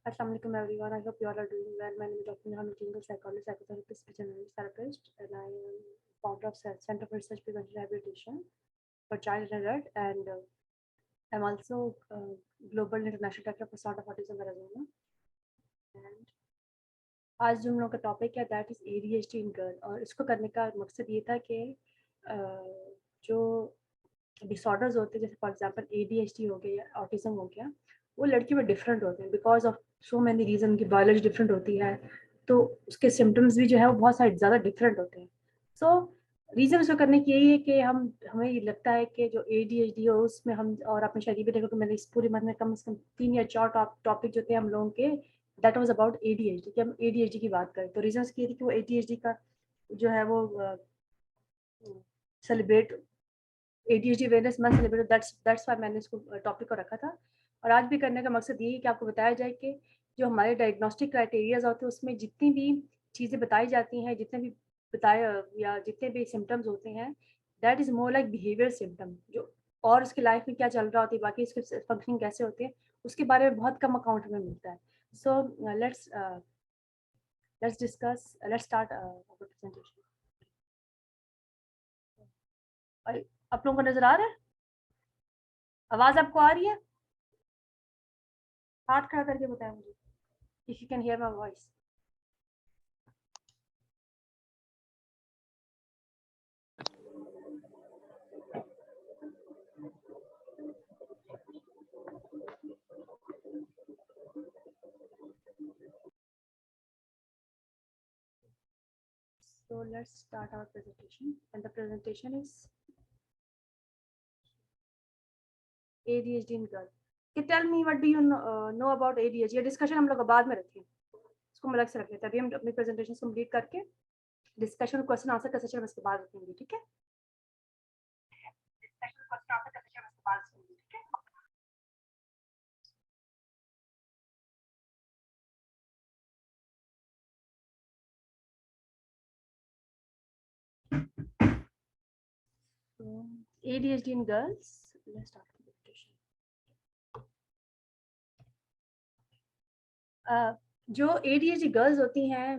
Assalamu alaikum everyone. I hope you all are doing well. My name is Dr. Neha Jingle, psychologist, psychotherapist, speech and language therapist, and I am founder of Center for Research Prevention and Rehabilitation for Child and Adult, and I'm also global international director for Start of Autism Arizona. And आज जो हम लोग का topic है that is ADHD in girl, और इसको करने का मकसद ये था कि जो डिसऑर्डर्स होते हैं जैसे फॉर एग्जांपल ADHD हो गया या ऑटिज्म हो गया, वो लड़की में डिफरेंट होते हैं because of so many reason की बायोलॉजी डिफरेंट होती है, तो उसके सिम्टम्स भी जो है वो बहुत सारे ज़्यादा डिफरेंट होते हैं. सो रीज़न उसको करने की यही है कि हमें ये लगता है कि जो ADHD हो उसमें हम, और आपने शायद ये भी देखा कि मैंने इस पूरे मंथ में कम से कम 3 या 4 टॉपिक जो थे हम लोगों के दैट वाज अबाउट ADHD, कि हम ADHD की बात करें. तो रीज़न ये थी कि वो ADHD का जो है वो celebrate ADHD awareness month celebrate, that's why मैंने इसको टॉपिक को रखा था. और आज भी करने का मकसद यही है कि आपको बताया जाए कि जो हमारे डायग्नोस्टिक क्राइटेरियाज होते हैं उसमें जितनी भी चीज़ें बताई जाती हैं, जितने भी बताए या जितने भी सिम्टम्स होते हैं, that is more like behaviour symptom, जो और उसकी लाइफ में क्या चल रहा होती है, बाकी इसके फंक्शनिंग कैसे होते हैं, उसके बारे में बहुत कम अकाउंट में मिलता है. So let's discuss, let's start presentation. आप लोगों को नजर आ रहा है? आवाज आपको आ रही है? हाथ खड़ा करके बताएं मुझे if you can hear my voice. So let's start our presentation, and the presentation is ADHD in girl. Okay, tell me what do you know about ADHD? ये डिस्कशन हम लोग बाद में रखें, इसको हम अलग से रख लेते हैं. अभी हम अपनी प्रेजेंटेशन कंप्लीट करके डिस्कशन क्वेश्चन आंसर का सेशन उसके बाद रखेंगे, ठीक है? डिस्कशन क्वेश्चन आंसर का सेशन उसके बाद रखेंगे, ठीक है? So, ADHD in girls. Let's start the presentation. जो ADHD गर्ल्स होती हैं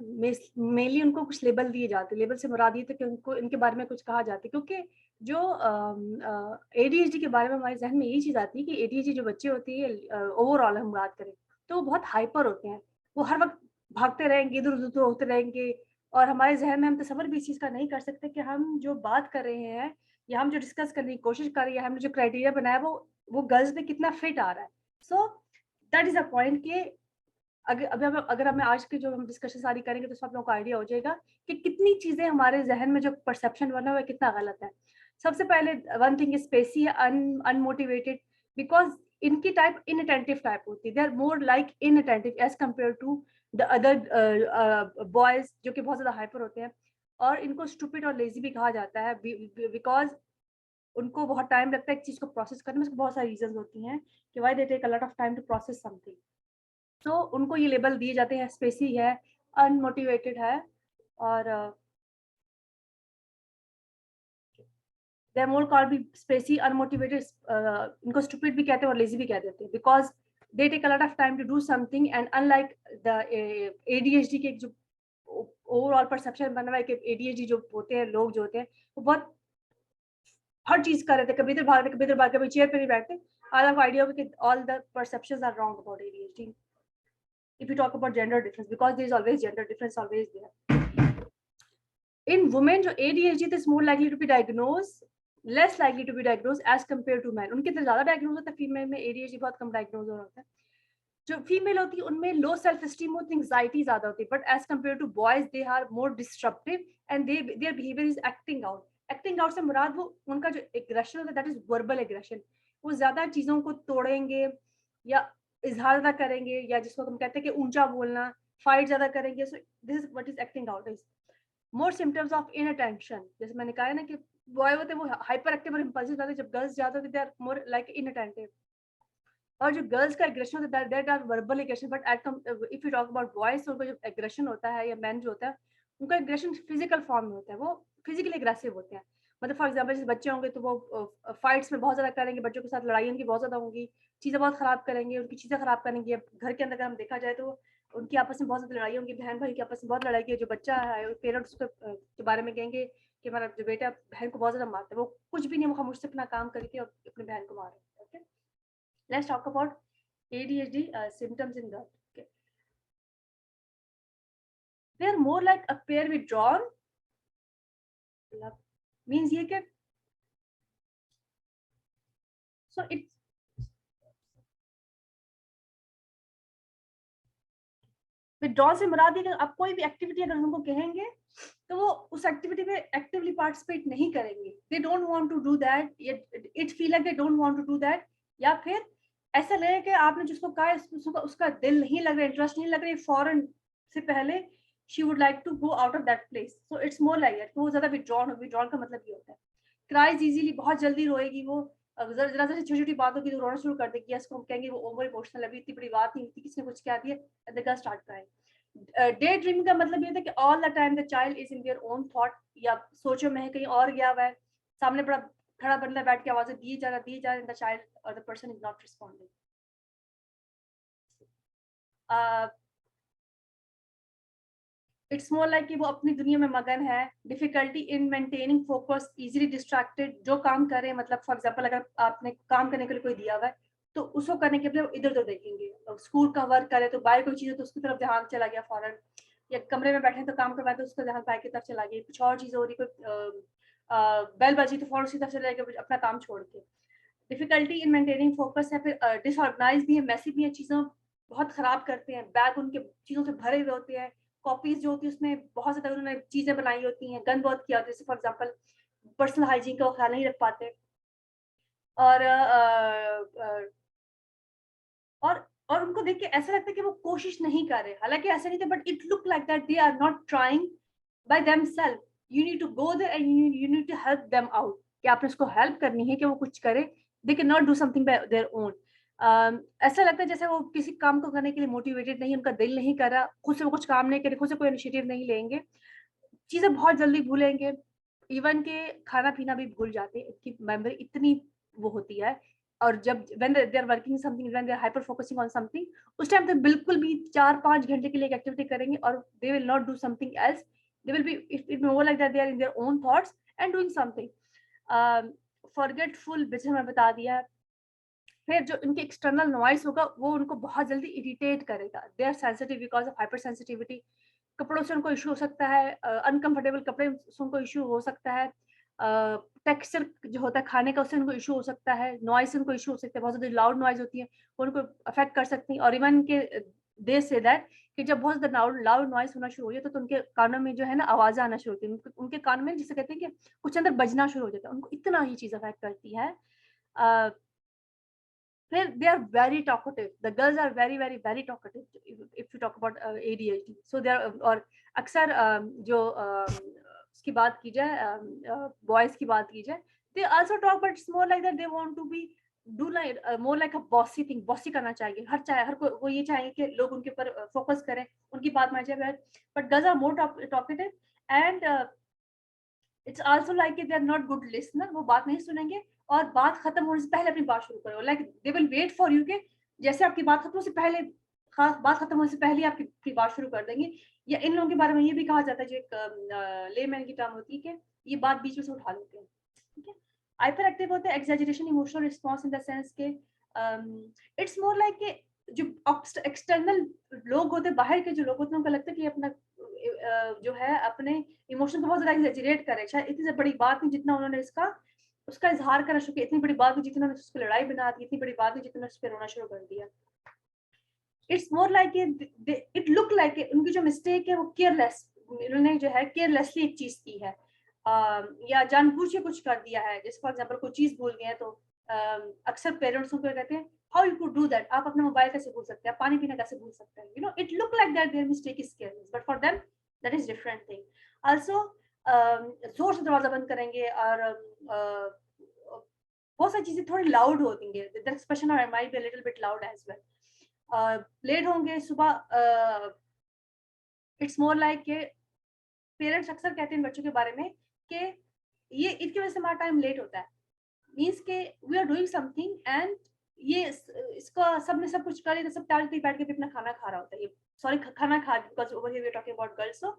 मेनली उनको कुछ लेबल दिए जाते हैं. लेबल से मुराद ये थे कि उनको इनके बारे में कुछ कहा जाता है, क्योंकि जो ADHD के बारे में हमारे जहन में ये चीज़ आती है कि ADHD जो बच्चे होती है ओवरऑल हम बात करें तो वो बहुत हाइपर होते हैं. वो हर वक्त भागते रहेंगे, इधर उधर होते रहेंगे, और हमारे जहन में हम तसव्वुर भी इस चीज़ का नहीं कर सकते कि हम जो बात कर रहे हैं या हम जो डिस्कस करने की कोशिश कर रहे हैं, हमने जो क्राइटेरिया बनाया वो गर्ल्स में कितना फिट आ रहा है. So that is a point कि अगर हमें आज की जो हम डिस्कशन सारी करेंगे तो सब लोगों को आइडिया हो जाएगा कि कितनी चीज़ें हमारे ज़हन में जो परसेप्शन बना हुआ है कितना गलत है. सबसे पहले वन थिंग इज स्पेसी है, अनमोटिवेटेड, बिकॉज इनकी टाइप इनअटेंटिव टाइप होती है. They are more like inattentive as compare to the other boys जो कि बहुत ज़्यादा हाइपर होते हैं. और इनको स्टूपिड और लेजी भी कहा जाता है बिकॉज उनको बहुत टाइम लगता है एक चीज़ को प्रोसेस करने में. उसको बहुत सारी रीजन होती हैं कि why they take a lot of time to process something. तो उनको ये लेबल दिए जाते हैं, स्पेसी है, अनमोटिवेटेड है, और they are more called be spacey, unmotivated. इनको स्टूपिड भी कहते हैं और लेजी भी कह देते हैं because they take a lot of time to do something. And unlike the ADHD के जो ओवरऑल परसेप्शन बना हुआ है कि ADHD जो होते हैं लोग जो होते हैं वो बहुत हर चीज कर रहे थे, कभी इधर भाग रहे, कभी इधर भाग, कभी चेयर पे नहीं बैठते. आई हैव आइडिया कि all the perceptions are wrong about ADHD. If you talk about gender difference, because there is always gender difference always there. In women जो ADHD is more likely to be diagnosed, less likely to be diagnosed as compared to men. उनके तो ज़्यादा diagnose होता है, female में ADHD बहुत कम diagnose हो रहा है. जो फीमेल होती है उनमें लो सेल्फ एस्टीम होती है, एंग्जाइटी ज़्यादा होती है, but as compare to boys they are more disruptive and their behaviour is acting out. Acting out से मुराद वो उनका जो एग्रेशन होता है दैट इज वर्बल एग्रेशन. वो ज़्यादा चीज़ों को तोड़ेंगे या इजहार ज़्यादा करेंगे, या जिसको हम कहते हैं कि ऊंचा बोलना, फाइट ज़्यादा करेंगे. So this is what is acting out. Is more symptoms of inattention. जैसे मैंने कहा है ना कि बॉय होते हैं वो हाइपर एक्टिव और इम्पल्सिव होते हैं, जब गर्ल्स ज़्यादा होते हैं they are more like inattentive. और जो गर्ल्स का एग्रेशन होता है that are verbal aggression, but if you talk about boys तो उनका जो एग्रेशन होता है या मैन जो होता है उनका एग्रेशन फिजिकल फॉर्म में होता है. वो फिजिकली एग्रेसिव होते हैं. मतलब फॉर एग्जांपल जैसे बच्चे होंगे तो वो फाइट्स में बहुत ज़्यादा करेंगे, बच्चों के साथ लड़ाई उनकी बहुत ज़्यादा होंगी, चीज़ें बहुत ख़राब करेंगे, उनकी चीज़ें ख़राब करेंगे। अब घर के अंदर अगर हम देखा जाए तो उनकी आपस में बहुत ज़्यादा लड़ाई होंगी, बहन-भाई की आपस में बहुत लड़ाई की है। जो बच्चा है पेरेंट्स उसके के बारे में कहेंगे कि हमारा जो बेटा बहन को बहुत ज़्यादा मारता है। वो कुछ भी नहीं, वो खामोश से अपना काम करके और अपनी बहन को मार रहा है। Okay, let's talk about ADHD symptoms in that. Okay, they are more like appear withdrawn, मतलब मीन्स ये कि सो इट्स विथड्रॉल से मुराद ये कि आप कोई भी एक्टिविटी अगर उनको कहेंगे तो वो उस एक्टिविटी में एक्टिवली पार्टिसिपेट नहीं करेंगे। They don't want to do that, it feel like they don't want to do that, या फिर ऐसा लगे कि आपने जिसको कहा है उसका दिल नहीं लग रहा, इंटरेस्ट नहीं लग रहा, फॉरन से पहले she would like to go out of that place. So it's more like that, वो ज्यादा विथड्रॉल का मतलब ये होता है। क्राइज इजीली, बहुत जल्दी रोएगी वो, जरा सी छोटी छोटी बात होगी तो रोना शुरू कर देगी, इसको हम कहेंगे वो ओवर इमोशनल, अभी इतनी बड़ी बात नहीं थी, किसी ने कुछ कह दिया the girl start crying. Day dreaming का मतलब ये था कि all the time the child is in their own thought, या सोचो में है कहीं और गया हुआ है, सामने बड़ा खड़ा बंदा बैठ के आवाजें दिए जा रहा है, द चाइल्ड और the person is not responding. It's more like कि वो अपनी दुनिया में मगन है, difficulty in maintaining focus, easily distracted, जो काम करे, मतलब फॉर एग्जांपल अगर आपने काम करने के लिए कोई दिया हुआ है तो उसको करने के लिए इधर उधर देखेंगे, स्कूल का वर्क करे तो बाहर कोई चीज है तो उसकी तरफ ध्यान चला गया फौरन, या कमरे में बैठे तो काम करवाए तो उसका ध्यान बाहर की तरफ चला गया, कुछ और चीज हो रही, कोई बेल बजी तो फौरन उसकी तरफ चला गया अपना काम छोड़ के। डिफिकल्टी इन मेंटेनिंग फोकस है, फिर डिसऑर्गेनाइज भी है, मैसी भी है, चीज़ों बहुत खराब करते हैं, बैग उनके चीज़ों से भरे हुए होते हैं, कॉपीज जो होती है उसमें बहुत ज़्यादा उन्होंने चीज़ें बनाई होती हैं, गंद बहुत किया होता है, जैसे फॉर एग्जांपल पर्सनल हाइजीन का ख्याल नहीं रख पाते, और और उनको देख के ऐसा लगता है कि वो कोशिश नहीं कर रहे, हालांकि ऐसा नहीं था, but it look like that they are not trying by themselves. You need to go there and you need to help them out, कि आपने उसको हेल्प करनी है कि वो कुछ करे, दे can not do something bye their own. ऐसा लगता है जैसे वो किसी काम को करने के लिए मोटिवेटेड नहीं, उनका दिल नहीं कर रहा, खुद से वो कुछ काम नहीं करे, खुद से कोई इनिशिएटिव नहीं लेंगे, चीजें बहुत जल्दी भूलेंगे, इवन के खाना पीना भी भूल जाते हैं, इनकी मेमोरी इतनी वो होती है। और जब when they are working something, when they are hyper focusing on something, उस टाइम पे बिल्कुल भी 4-5 घंटे के लिए एक एक्टिविटी करेंगे और they will not do something else, they will be it more like that they are in their own thoughts and doing something. Forgetful जैसे मैं बता दिया, फिर जो इनके एक्सटर्नल नॉइस होगा वो उनको बहुत जल्दी इरिटेट करेगा, they are sensitive because of hyper sensitivity, कपड़ों से उनको इश्यू हो सकता है, अनकंफर्टेबल कपड़े से उनको इश्यू हो सकता है, टेक्सचर जो होता है खाने का उससे उनको इश्यू हो सकता है, नॉइस से उनको इश्यू हो सकता है, बहुत ज़्यादा लाउड नॉइज़ होती है वो उनको अफेक्ट कर सकती है, और इवन के दे से दैट कि जब बहुत ज़्यादा लाउड लाउड नॉइज़ होना शुरू हो जाए तो उनके कानों में जो है ना आवाज़ें आना शुरू होती है, उनके कानों में जिसे कहते हैं कि कुछ अंदर बजना शुरू हो जाता है, उनको इतना ही चीज़ अफेक्ट करती है। अ, फिर they are very talkative, the girls are very talkative if you talk about ADHD, so they are और अक्सर जो उसकी बात की जाए बॉयज की बात की जाए, they also talk but it's more like that they want to be do like more like a bossy thing, bossy करना चाहिए, हर कोई वो ये चाहेंगे कि लोग उनके ऊपर फोकस करें, उनकी बात मान जाए, but girls are more talkative and it's also like they are not good listener, वो बात नहीं सुनेंगे और बात खत्म होने से पहले अपनी बात शुरू करो, like they will wait for you के जैसे आपकी बात खत्म होने से पहले, खास बात खत्म होने से पहले आपकी बात शुरू कर देंगे। या इन लोगों के बारे में ये भी कहा जाता है, जो एक लेमैन की टर्म होती है कि ये बात बीच में से उठा लेते हैं, ठीक है। हाइपर एक्टिव होते हैं, exaggeration emotional response in the sense के इट्स मोर लाइक के जो एक्सटर्नल लोग होते हैं, बाहर के जो लोग होते हैं, उनको लगता है कि अपना जो है अपने इमोशन को बहुत ज़्यादा एक्सैजरेट करे, शायद इतनी बड़ी बात नहीं जितना उन्होंने इसका उसका इज़हार करना शुरू किया, इतनी बड़ी बात नहीं जितनी उन्होंने उसकी लड़ाई बना दी, इतनी बड़ी बात नहीं जितना उस पे रोना शुरू कर दिया। It's more like it look like उनकी जो मिस्टेक है वो केयरलेस, उन्होंने जो है केयरलेसली एक चीज़ की है, या जानबूझ के कुछ कर दिया है, जैसे फॉर एग्जांपल कोई चीज़ भूल गए हैं तो अक्सर पेरेंट्स उनको कहते हैं how you could do that, आप अपना मोबाइल कैसे भूल सकते हैं, आप पानी पीना कैसे भूल सकते हैं, you know it look like that their mistake is careless, but for them that is different thing. Also जोर से दरवाजा बंद करेंगे और बहुत सारी चीजें थोड़ी लाउड होती हैं, द एक्सप्रेशन और might be a little bit loud as well, late होंगे सुबह, इट्स मोर लाइक के पेरेंट्स अक्सर कहते हैं बच्चों के बारे में कि ये इसकी वजह से हमारा टाइम लेट होता है, मीन्स के we are doing something and ये इसका सबने सब कुछ कर, सब टाल पे बैठ के अपना खाना खा रहा होता है, ये सॉरी खाना खा, because over here we are talking about girls, so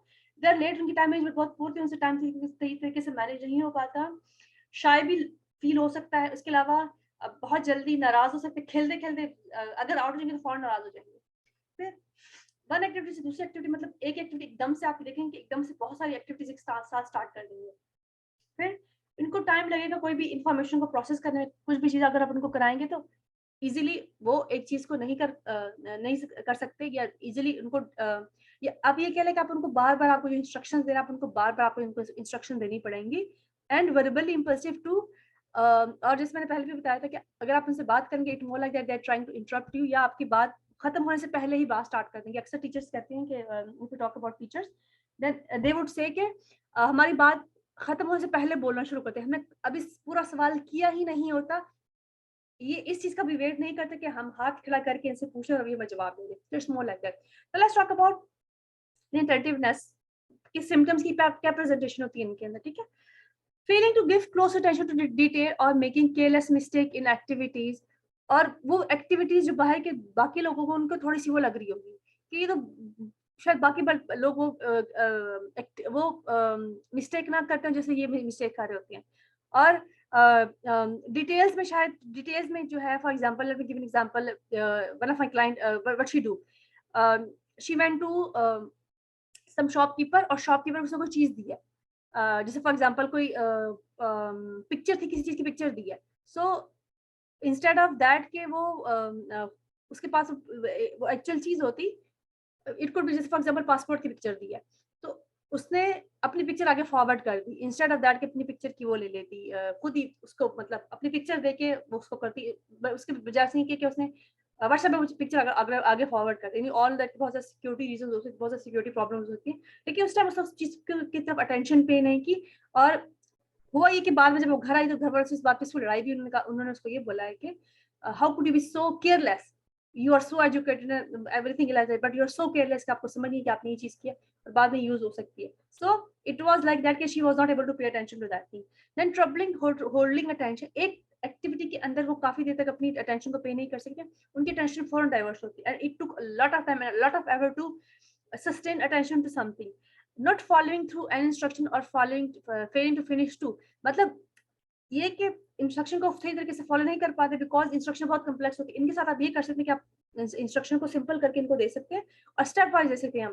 they are late, उनकी टाइम मैनेजमेंट बहुत पुअर थी, उनसे टाइम सही तरीके से मैनेज नहीं हो पाता, शाय भी फील हो सकता है, उसके अलावा बहुत जल्दी नाराज हो सकते, खेलते खेलते अगर आउट हो जाएंगे तो फौरन नाराज हो जाएंगे। फिर वन एक्टिविटी से दूसरी एक्टिविटी, मतलब एक एक्टिविटी एकदम से आप देखेंगे कि एकदम से बहुत सारी एक्टिविटीज एक साथ स्टार्ट कर देंगे, फिर इनको टाइम लगेगा कोई भी इंफॉर्मेशन को प्रोसेस करने में, कुछ भी चीज अगर आप उनको कराएंगे तो इजीली वो एक चीज को नहीं कर सकते, या इजीली उनको या आप ये कह लें कि आप उनको बार बार आपको जो इंस्ट्रक्शंस दे रहे हैं, आप उनको बार बार आपको इनको इंस्ट्रक्शन देनी पड़ेंगी, एंड वर्बली इम्पल्सिव टू, और जैसे मैंने पहले भी बताया था कि अगर आप उनसे बात करेंगे it more like that they are trying to interrupt you, या आपकी बात खत्म होने से पहले ही बात स्टार्ट कर देंगे। अक्सर टीचर्स कहते हैं कि if you talk about teachers, then they would say कि हमारी बात खत्म होने से पहले बोलना शुरू करते हैं, हमने अभी पूरा सवाल किया ही नहीं होता, ये इस चीज का भी वेट नहीं करते कि हम हाथ खड़ा करके इनसे पूछे और अभी मैं जवाब देंगे, इट्स मोर लाइक दैट। तो लेट्स टॉक अबाउट अटेंटिवनेस की सिम्टम्स की क्या प्रेजेंटेशन होती है इनके अंदर, ठीक है। Failing to give close attention to detail और making careless mistake in activities, और वो एक्टिविटीज जो बाहर के बाकी लोगों को उनको थोड़ी सी वो लग रही होगी कि ये तो शायद बाकी लोग वो मिस्टेक ना करते हैं जैसे ये मिस्टेक कर रहे होते हैं, और डिटेल्स में शायद डिटेल्स में जो है, for example let me give an example, one of my client what she do, she went to some shopkeeper, और शॉपकीपर उसको कोई चीज दी है, जैसे फॉर एग्जांपल कोई पिक्चर थी, किसी चीज की पिक्चर दी है, सो इंस्टेड ऑफ दैट के वो उसके पास वो एक्चुअल चीज होती, इट कुड बी जैसे फॉर एग्जांपल पासपोर्ट की पिक्चर दी है, तो उसने अपनी पिक्चर आगे फॉरवर्ड कर दी, इंस्टेड ऑफ दैट के अपनी पिक्चर की वो ले लेती, खुद ही उसको मतलब अपनी पिक्चर दे के वो उसको करती, उसके बजाय से कि उसने व्हाट्सएप पे पिक्चर आगे फॉरवर्ड कर दी, ऑल दैट बहुत सारे सिक्योरिटी रीजन होते हैं, बहुत सारी सिक्योरिटी प्रॉब्लम्स होती है, लेकिन उस टाइम उस चीज की तरफ अटेंशन पे नहीं की, और हुआ ये कि बाद में जब वो घर आई तो घर वालों से इस बात पे लड़ाई भी, उन्होंने उसको ये बोला है कि how could you be so careless, you are so educated everything like that, but you are so careless कि आपको समझ नहीं कि आपने ये चीज किया और बाद में यूज हो सकती है। So it was like that कि she was not able to pay attention to that thing, then troubling holding attention, एक एक्टिविटी के अंदर वो काफी देर तक अपनी अटेंशन को पे नहीं कर सकते, उनकी अटेंशन फौरन डाइवर्ट होती है, and it took lot of time and lot of effort to sustain attention to something, not following through an instruction or failing to finish too, मतलब ये कि इंस्ट्रक्शन को सही तरीके से फॉलो नहीं कर पाते बिकॉज इंस्ट्रक्शन बहुत कम्प्लेक्स होती है। इनके साथ आप ये कर सकते हैं कि आप इंस्ट्रक्शन को सिंपल करके इनको दे सकते हैं और स्टेप वाइज दे सकते हैं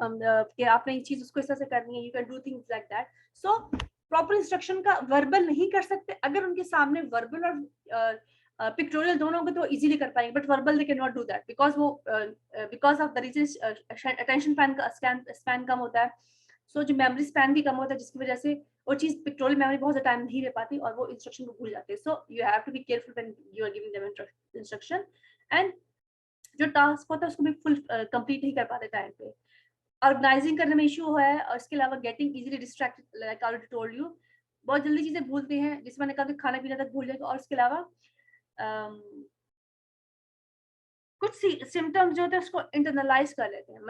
हम कि आपने ये चीज उसको इस तरह से करनी है, you can do things like that. So proper instruction का वर्बल नहीं कर सकते, अगर उनके सामने वर्बल और पिक्टोरियल दोनों होंगे तो इजीली कर पाएंगे, but verbal they can not do that because वो because of the reason attention span कम होता है, सो जो मेमोरी स्पैन भी कम होता है जिसकी वजह से वो चीज पिक्टोरियल मेमोरी बहुत ज्यादा टाइम नहीं ले पाती और वो इंस्ट्रक्शन को भूल जाते हैं। So you have to be careful when you are giving them instruction, and जो टास्क होता है उसको भी फुल कंप्लीट नहीं कर पाते टाइम पे, ऑर्गेनाइजिंग करने में इशू है, और इसके अलावा getting easily distracted like I already told you, बहुत जल्दी चीजें भूलते हैं, जिसमें मैंने कहा कि खाना पीना तक भूल जाएगा, और इसके अलावा कुछ सिम्टम्स जो होते हैं उसको इंटरनलाइज कर लेते हैं।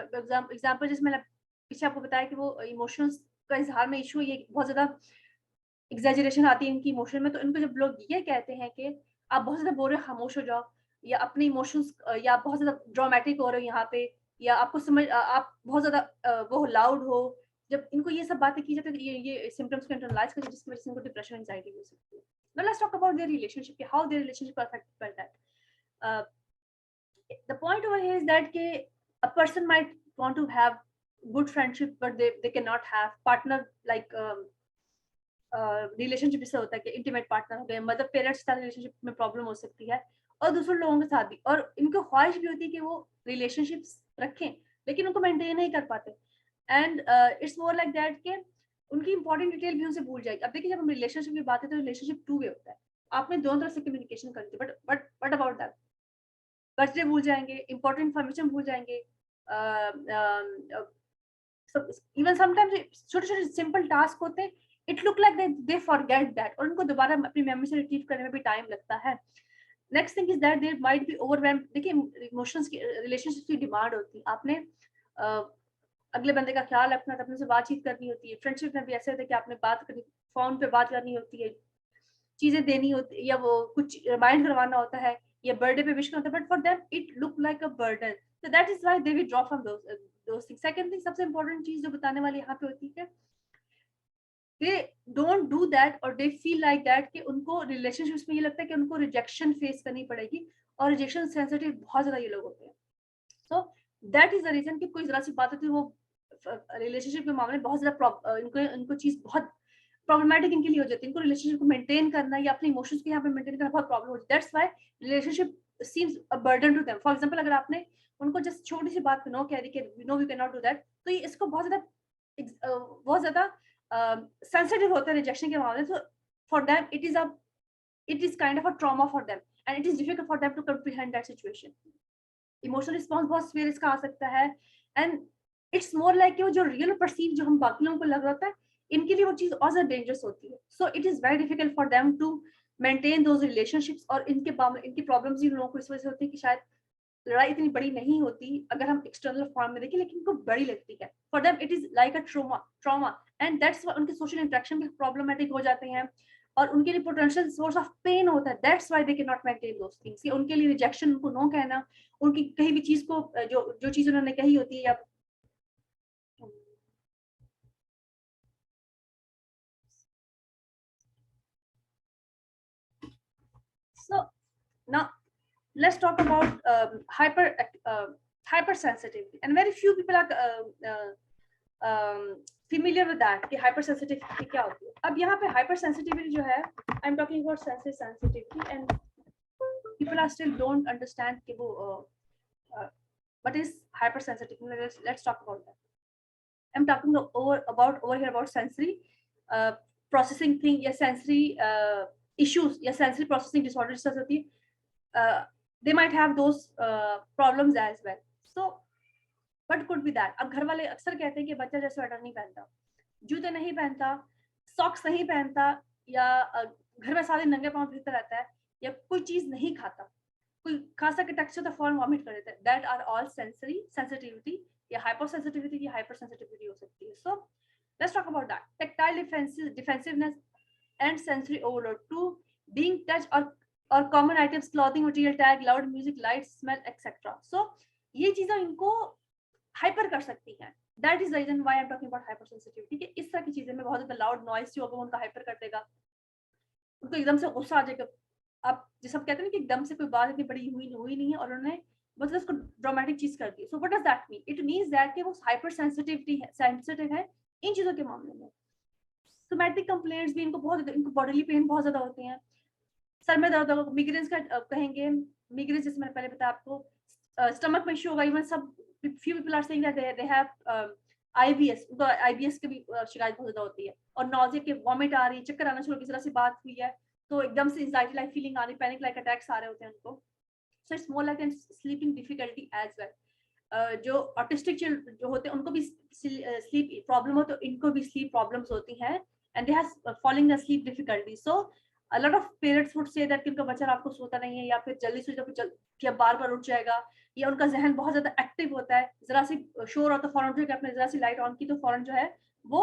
एग्जाम्पल जिसमें मैंने पीछे आपको बताया कि वो इमोशंस का इजहार में इशू, ये बहुत ज्यादा एग्जैजरेशन आती है इनकी इमोशन में, तो इनको जब लोग ये कहते हैं कि आप बहुत ज्यादा बोल रहे हो खामोश हो जाओ, या अपने इमोशंस, या आप बहुत ज्यादा ड्रामेटिक हो रहे हो यहाँ पे, या आपको समझ आप बहुत ज्यादा वो लाउड हो, जब इनको ये सब बातें की जाती है तो ये सिम्टम्स को इंटरनलाइज करते हैं, जिसकी वजह से इनको डिप्रेशन एंजाइटी हो सकती है। Now let's talk about their relationship, how their relationship are affected by that. The point over here is that a person might want to have good friendship but they cannot have partner like relationship जैसे होता है कि intimate partner हो गए, mother parents के साथ relationship में problem हो सकती है, और दूसरे लोगों के साथ भी, और इनको ख्वाहिश भी होती है कि वो रिलेशनशिप्स रखें लेकिन उनको मेंटेन नहीं कर पाते, and it's more like that कि उनकी इंपॉर्टेंट डिटेल भी उनसे भूल जाएगी। अब देखिए जब हम रिलेशनशिप की बात करते हैं तो रिलेशनशिप टू वे होता है, आपने दोनों तरफ से कम्युनिकेशन करती है, but what about that, birthday भूल जाएंगे, इंपॉर्टेंट इन्फॉर्मेशन भूल जाएंगे, इवन समटाइम्स छोटे छोटे सिंपल टास्क होते हैं, it look like they forget that, और उनको दोबारा अपनी मेमोरी से रिट्रीव करने में भी टाइम लगता है। Next thing is that there might be overwhelm. देखिए इमोशंस की रिलेशनशिप की डिमांड होती है, आपने अगले बंदे का ख्याल रखना था, अपने से बातचीत करनी होती है, फ्रेंडशिप में भी ऐसे होता है कि आपने बात करनी, फोन पे बात करनी होती है, चीजें देनी होती या वो कुछ रिमाइंड करवाना होता है या बर्थडे पे विश करना होता है, but for them it look like a burden, so that is why they withdraw from those things. Second thing, सबसे important चीज जो बताने वाली यहाँ पे होती है, they don't do that or they feel like that कि उनको relationships में ये लगता है कि उनको rejection face करनी पड़ेगी, और rejection sensitive बहुत ज्यादा ये लोग होते हैं. So that is the reason कि कोई जरा सी बात होती है वो रिलेशनशिप के मामले में बहुत ज्यादा इनको चीज बहुत प्रॉब्लमेटिक इनके लिए हो जाती है. इनको रिलेशनशिप को मेंटेन करना या अपने इमोशंस को यहाँ पे मेंटेन करना बहुत प्रॉब्लम होती है. That's why relationship seems a burden to them. For example, अगर आपने उनको जस्ट छोटी सी बात पे नो कह दी कि no we can not do that, तो ये इसको बहुत ज्यादा सेंसिटिव होते हैं रिजेक्शन के मामले. So for them it is kind of a trauma for them and it is difficult for them to comprehend that situation. Emotional response बहुत सीवियर इसका आ सकता है, एंड इट्स मोर लाइक वो जो रियल परसीव जो हम बाकी लोगों को लग रहा है, इनके लिए वो चीज और ज्यादा डेंजरस होती है. So it is very difficult for them to maintain those relationships. और इनकी प्रॉब्लम्स इन लोगों को इस वजह से होती है कि शायद लड़ाई इतनी बड़ी नहीं होती अगर हम एक्सटर्नल फॉर्म में देखें, लेकिन इनको बड़ी लगती है. For them it is like a trauma and that's why उनके सोशल इंटरेक्शन भी प्रॉब्लमेटिक हो जाते हैं और उनके लिए पोटेंशियल सोर्स ऑफ पेन होता है. That's why they can not maintain those things. उनके लिए रिजेक्शन, उनको नो कहना, उनकी कहीं भी चीज को जो चीज उन्होंने कही होती है या so now let's talk about hypersensitivity, and very few people are familiar with that कि hypersensitivity क्या होती है. अब यहाँ पे hypersensitivity जो है, I'm talking about sensory sensitivity, and people are still don't understand कि वो what is hypersensitivity. Let's talk about that. I'm talking over here about sensory processing thing या sensory issues या sensory processing disorders होती है. They might have those problems as well. So what could be that? अब घर वाले अक्सर कहते हैं कि बच्चा जैसे स्वेटर नहीं पहनता, जूते नहीं पहनता, सॉक्स नहीं पहनता, या घर में सारे नंगे पांव फिरता रहता है, या कोई चीज नहीं खाता, कोई खासा के टेक्सचर तो फौरन वॉमिट कर देता है. That are all sensory sensitivity या हाइपरसेंसिटिविटी या हाइपरसेंसिटिविटी हो सकती है. So let's talk about that. Tactile defensiveness and sensory overload. 2, being touch or common items, clothing material, tag, loud music, lights, smell, etc. So ये चीजें इनको hyper कर सकती हैं. That is the reason why I'm talking about hypersensitivity. कि इस तरह की चीजें में बहुत ज्यादा लाउड नॉइस जो होगा उनका हाइपर कर देगा, उनको एकदम से गुस्सा आ जाएगा. आप जिस सब कहते हैं कि एकदम से कोई बात इतनी बड़ी हुई नहीं है और उन्होंने मतलब उसको ड्रामेटिक चीज कर दी. So what does that mean? It means that कि वो हाइपर सेंसिटिव है इन चीजों के मामले में. सोमैटिक कंप्लेंट्स भी इनको बॉडीली पेन बहुत ज्यादा होते हैं, सर में दर्द होगा, मिग्रेन्स का कहेंगे. मिग्रेन्स जैसे मैंने पहले बताया आपको, स्टमक में इशू होगा. इवन सब few people are saying that they have IBS. उनको आईबीएस की भी शिकायत बहुत ज्यादा होती है, और नॉजिया के वॉमिट आ रही है, चक्कर आना शुरू, किसी तरह से बात हुई है तो एकदम से एंजाइटी लाइक फीलिंग आ रही, पैनिक लाइक अटैक्स आ रहे होते हैं उनको. So it's more like sleeping difficulty as well. जो ऑटिस्टिक जो होते हैं उनको भी स्लीप प्रॉब्लम हो, तो इनको भी स्लीप प्रॉब्लम्स होती हैं, and they have falling asleep difficulty. So a lot of parents would say that कि उनका बच्चा रात को सोता नहीं है, या फिर जल्दी सो जाता है, बार उठ जाएगा, या उनका जहन बहुत ज्यादा एक्टिव होता है, जरा सी शोर होता है फौरन उठ के आपने जरा सी लाइट ऑन की तो फौरन जो है वो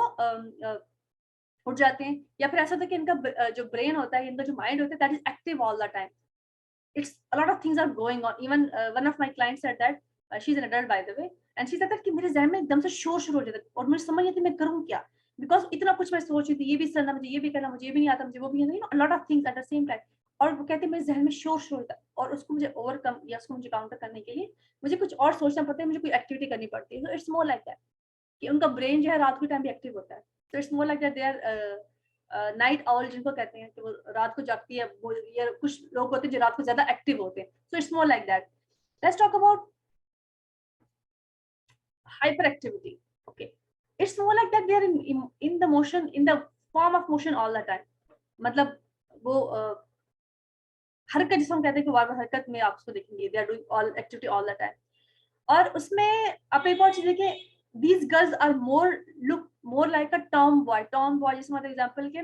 उठ जाते हैं. या फिर ऐसा होता है कि इनका जो ब्रेन होता है, इनका जो माइंड होता है, that is active all the time. It's a lot of things are going on. Even one of my clients said that she's an adult by the way, and she said that कि मेरे जहन में एकदम से शोर शुरू हो जाता है और मुझे समझ नहीं आती मैं करूँ क्या, बिकॉज इतना कुछ मैं सोच रही थी, ये भी करना, मुझे ये भी करना, मुझे ये भी नहीं आता, मुझे वो भी नहीं, lot of things at the same time. और वो कहते हैं मेरे जहन में शोर शुरू होता है, और उसको मुझे ओवरकम या उसको मुझे काउंटर करने के लिए मुझे कुछ और सोचना पड़ता है, मुझे कोई एक्टिविटी करनी पड़ती है. So it's more like that कि उनका ब्रेन जो है रात के टाइम भी एक्टिव होता है. So it's more like that they are night owl जिनको कहते हैं कि वो रात को जागती है, वो या कुछ लोग होते हैं जो रात को ज्यादा एक्टिव होते हैं. So it's more like that. Let's talk about hyper activity. Okay, it's more like that they are in the motion, in the form of motion all the time. मतलब वो हरकत, जिसे हम कहते हैं कि बार बार हरकत में आप उसको देखेंगे, they are doing all activity all the time. और उसमें आप एक और चीज देखिए, these girls are look more like a tomboy. जैसे मतलब एग्जांपल के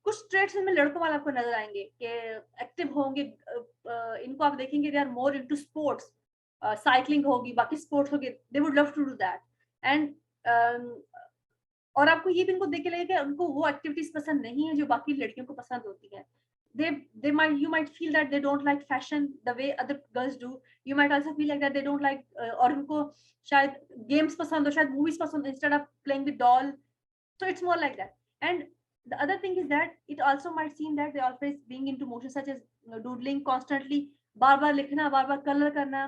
कुछ ट्रेड्स में लड़कों वाले आपको नजर आएंगे कि एक्टिव होंगे. इनको आप देखेंगे they are more into sports, cycling होगी, बाकी स्पोर्ट्स होगी, they would love to do that. And और आपको ये भी इनको देख के लगेगा कि उनको वो एक्टिविटीज पसंद नहीं है जो बाकी लड़कियों को पसंद होती है. you might feel that they don't like fashion the way other girls do. You might also feel like that they don't like और उनको शायद games पसंद हो, शायद movies पसंद instead of playing with doll. So it's more like that. And the other thing is that it also might seem that they always being into motion such as doodling constantly, बार बार लिखना, बार बार color करना,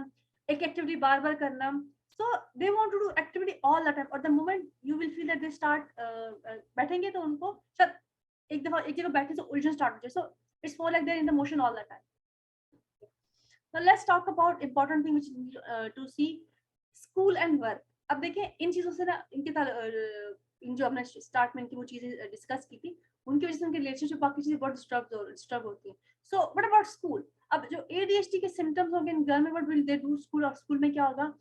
एक activity बार बार करना. So they want to do activity all the time. Or the moment you will feel that they start बैठेंगे तो उनको शायद एक दफा एक जगह बैठने से उलझन स्टार्ट हो जाए. So it's more like they're in the motion all the time. Now let's talk about important thing which to see, school and work. अब देखिए इन चीजों से ना इन जो हमने स्टार्ट में इनकी वो चीजें डिस्कस की थी, उनकी वजह से उनके रिलेशनशिप बाकी चीजें बहुत डिस्टर्ब होती हैं. So what about school? अब जो ADHD के सिम्टम्स होंगे इन गर्ल में, what will they do school? और स्कूल में क्या होगा?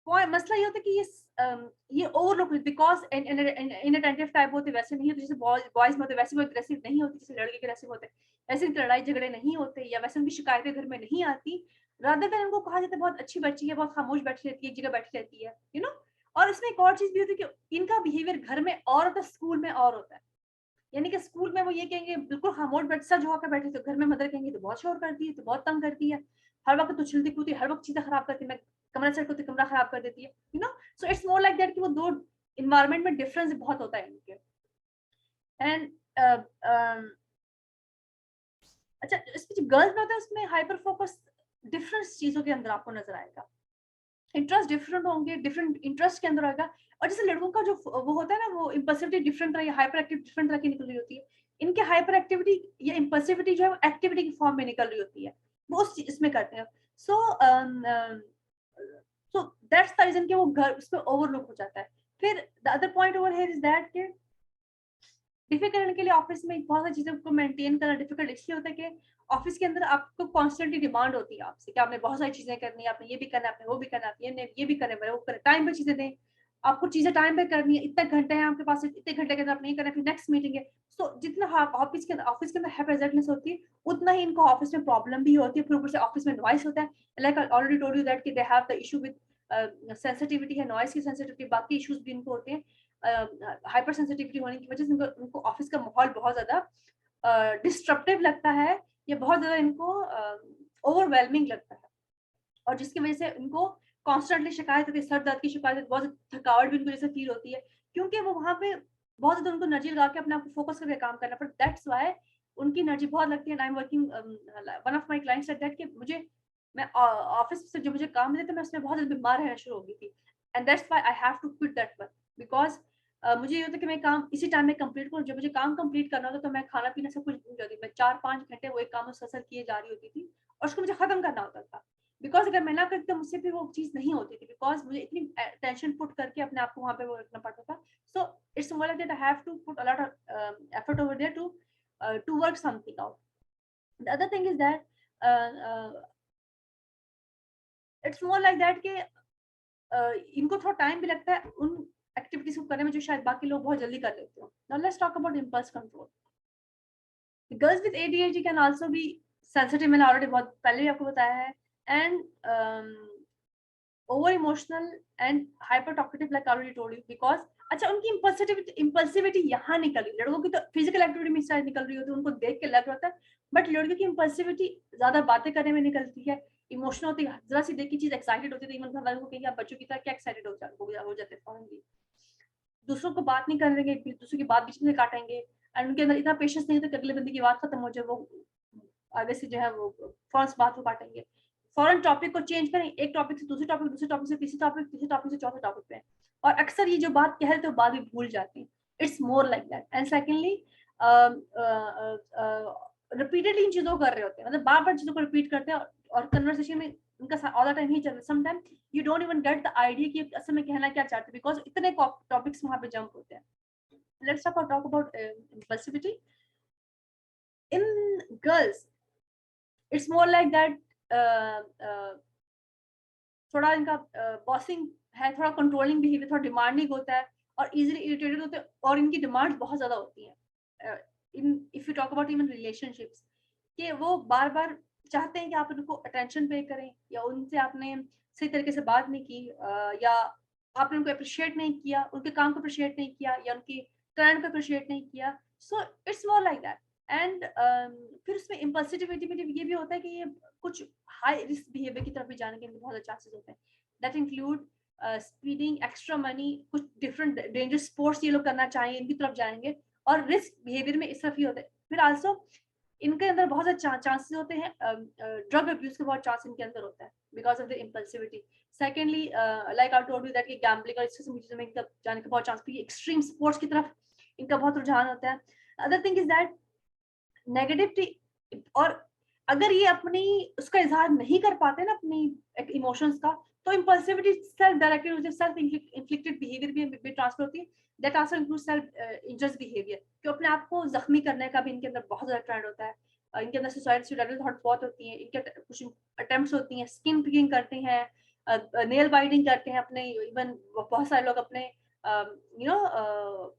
मसला ये होता है कि ये ओवरलुक बिकॉज इनअटेंटिव टाइप होते, वैसे नहीं होते जैसे बॉयज में होते, वैसे वो एग्रेसिव नहीं होती जैसे लड़के के एग्रेसिव होते, वैसे इनकी लड़ाई झगड़े नहीं होते, या वैसे उनकी शिकायतें घर में नहीं आती. रादर देन इनको कहा जाता है बहुत अच्छी बच्ची है, बहुत खामोश बैठी रहती है, एक जगह बैठी रहती है, यू नो. और इसमें एक और चीज भी होती है कि इनका बिहेवियर घर में और होता है, स्कूल में और होता है. यानी कि स्कूल में वो ये कहेंगे बिल्कुल खामोश बैठ सज होकर बैठे, तो घर में मदर कहेंगे तो बहुत शोर करती है, तो बहुत तंग करती है, हर वक्त उछलती कूदती, हर वक्त चीजें खराब करती है, मैं कमरा सेट करती कमरा खराब कर देती है, you know. So it's more like that कि वो दो इन्वायरमेंट में डिफरेंस बहुत होता है इनके. एंड अच्छा, इसमें जो गर्ल्स में होता है उसमें हाइपर फोकस डिफरेंट चीजों के अंदर आपको नजर आएगा. इंटरेस्ट डिफरेंट होंगे, डिफरेंट इंटरेस्ट के अंदर आएगा. और जैसे लड़कों का जो वो होता है ना, वो इम्पल्सिविटी डिफरेंट तरह, हाइपर एक्टिव डिफरेंट तरह की निकल रही होती है. इनके हाइपर एक्टिविटी या इम्पल्सिविटी जो है वो एक्टिविटी की फॉर्म में निकल रही होती है, वो इसमें करते हैं. सो सो दैट्स द रीजन कि वो घर उसमें ओवरलुक हो जाता है. फिर the other point over here is that कि डिफिकल्ट के लिए ऑफिस में बहुत सारी चीजों को मेंटेन करना डिफिकल्ट इसलिए होता है कि ऑफिस के अंदर आपको कॉन्स्टेंटली डिमांड होती है आपसे कि आपने बहुत सारी चीजें करनी है, आपने ये भी करना है, आपने वो भी करना है, ये भी करना है, वो करना, टाइम पे चीजें दें, आपको चीजें टाइम पे करनी है, इतने घंटे हैं आपके पास, इतने घंटे के अंदर आपने ये करना है, फिर नेक्स्ट मीटिंग है. सो जितना ऑफिस के अंदर हैप्पीनेस होती है, उतना ही इनको ऑफिस में प्रॉब्लम भी होती है. फिर ऊपर से ऑफिस में नॉइस होता है, like I already told you that कि they have the issue with sensitivity है, नॉइस की सेंसिटिविटी, बाकी इश्यूज भी इनको होते हैं. हाइपर सेंसिटिविटी होने की वजह से उनको ऑफिस का माहौल बहुत ज्यादा डिस्ट्रप्टिव लगता है, या बहुत ज्यादा इनको ओवरवेलमिंग लगता है, और जिसकी वजह से उनको कॉन्स्टेंटली शिकायत होती है, सर दर्द की शिकायत, बहुत थकावट भी उनको जैसे फील होती है, क्योंकि वो वहां पे बहुत ज्यादा उनको एनर्जी लगा के अपने आप को फोकस करके काम करना पड़ता है. दैट्स व्हाई उनकी एनर्जी बहुत लगती है. I am working, one of my clients said that कि मैं ऑफिस से जो मुझे काम मिले थे, मैं उसमें बहुत ज्यादा बीमार रहना शुरू हो गई थी, and that's why I have to quit that work, because मुझे ये होता है कि मैं काम इसी टाइम में कंप्लीट करूँ. जब मुझे काम कंप्लीट करना होता तो मैं खाना पीना सब कुछ भूल जाती. मैं 4-5 घंटे वो एक काम मुसलसल किए जा रही होती थी, और उसको मुझे खत्म करना होता था, बिकॉज अगर मैं ना करती तो मुझसे फिर वो चीज नहीं होती थी, बिकॉज मुझे इतनी टेंशन पुट करके अपने आप को वहां पे वो रखना पड़ता था. So it's more like that I have to put a lot of effort over there to work something out. The other thing is that it's more like that कि इनको थोड़ा टाइम भी लगता है उन एक्टिविटीज को करने में जो शायद बाकी लोग बहुत जल्दी कर लेते हो. Now let's talk about impulse control. Girls with ADHD can also be sensitive, मैंने ऑलरेडी बहुत पहले भी आपको बताया है, and over emotional and hyper talkative like already told you, because अच्छा उनकी इम्पल्सिविटी यहाँ निकल रही है. लड़कों की तो फिजिकल एक्टिविटी में शायद निकल रही होती है, उनको देख के लग रहा था, बट लड़कियों की इम्पल्सिविटी ज्यादा बातें करने में निकलती है, इमोशनल होती है, जरा सी देख की चीज एक्साइटेड होती है, इवन घर वालों को कहेंगे आप बच्चों की तरह क्या एक्साइटेड हो जाते फौरन, दूसरों को बात नहीं करने देंगे, दूसरों की बात बीच में काटेंगे, एंड उनके अंदर इतना पेशेंस नहीं होता कि अगले बंदे की बात खत्म हो जाए, वो आगे से जो है वो फौरन बात को काटेंगे, फौरन टॉपिक को चेंज करें, एक टॉपिक से दूसरे टॉपिक, दूसरे टॉपिक से तीसरे टॉपिक, तीसरे टॉपिक से चौथे टॉपिक पे, और अक्सर ये जो बात कह रहे थे वो बात भी भूल जाते हैं. It's more like that. And secondly repeatedly इन चीजों को कर रहे होते हैं, मतलब बार बार चीजों को रिपीट करते हैं, और कन्वर्सेशन में उनका ऑल द टाइम ही चलता है. Sometime you don't even get the idea कि असल में कहना क्या चाहते हैं, बिकॉज इतने टॉपिक्स वहां पे जंप होते हैं. Let's talk about impulsivity in girls. It's more like that थोड़ा इनका बॉसिंग है, थोड़ा कंट्रोलिंग बिहेवियर, थोड़ा डिमांडिंग होता है, और इजीली इरिटेटेड होते हैं, और इनकी डिमांड्स बहुत ज्यादा होती हैं. If you talk about even relationships, कि वो बार बार चाहते हैं कि आप उनको अटेंशन पे करें, या उनसे आपने सही तरीके से बात नहीं की, या आपने उनको अप्रिशिएट नहीं किया, उनके काम को अप्रिशिएट नहीं किया, या उनकी टैलेंट को अप्रिशिएट नहीं किया. सो it's more like that. And फिर उसमें इम्पल्सिविटी में ये भी होता है कि ये कुछ हाई रिस्क बिहेवियर की तरफ भी जाने के बहुत चांसेस होते हैं, that include speeding, extra money, कुछ डिफरेंट डेंजरस स्पोर्ट्स ये लोग करना चाहेंगे, इनकी तरफ जाएंगे, और रिस्क बिहेवियर में इस तरफ ही होता है। फिर आल्सो इनके अंदर बहुत ज़्यादा चांसेस होते हैं, ड्रग अब्यूज के बहुत चांस इनके अंदर होता है because of the impulsivity. Secondly, like I told you that कि गैम्बलिंग और इस किस्म की चीज़ों में इनका जाने का बहुत चांस, एक्सट्रीम स्पोर्ट्स की तरफ इनका बहुत रुझान होता है। Other thing is that negativity, और अगर ये अपनी उसका इजहार नहीं कर पाते ना अपनी इमोशंस का, तो impulsivity self directed, self inflicted behaviour भी ट्रांसफर होती है, that also include self ingest behaviour, कि अपने आप को जख्मी करने का भी इनके अंदर बहुत ज्यादा ट्रेंड होता है। इनके अंदर सुसाइडल थॉट बहुत होती है, इनके कुछ अटेम्प्ट्स होती हैं, स्किन पिकिंग करते हैं, नेल बाइटिंग करते हैं अपने, इवन बहुत सारे लोग अपने you know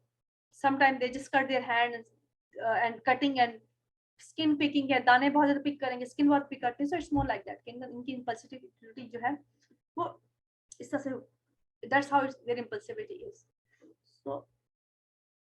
sometime they just cut their hand and cutting and skin picking है, दाने बहुत ज्यादा पिक करेंगे, स्किन बहुत पिक करते हैं। So it's more like that, इनकी इम्पल्सिविटी जो है वो इस तरह से, that's how their impulsivity is. So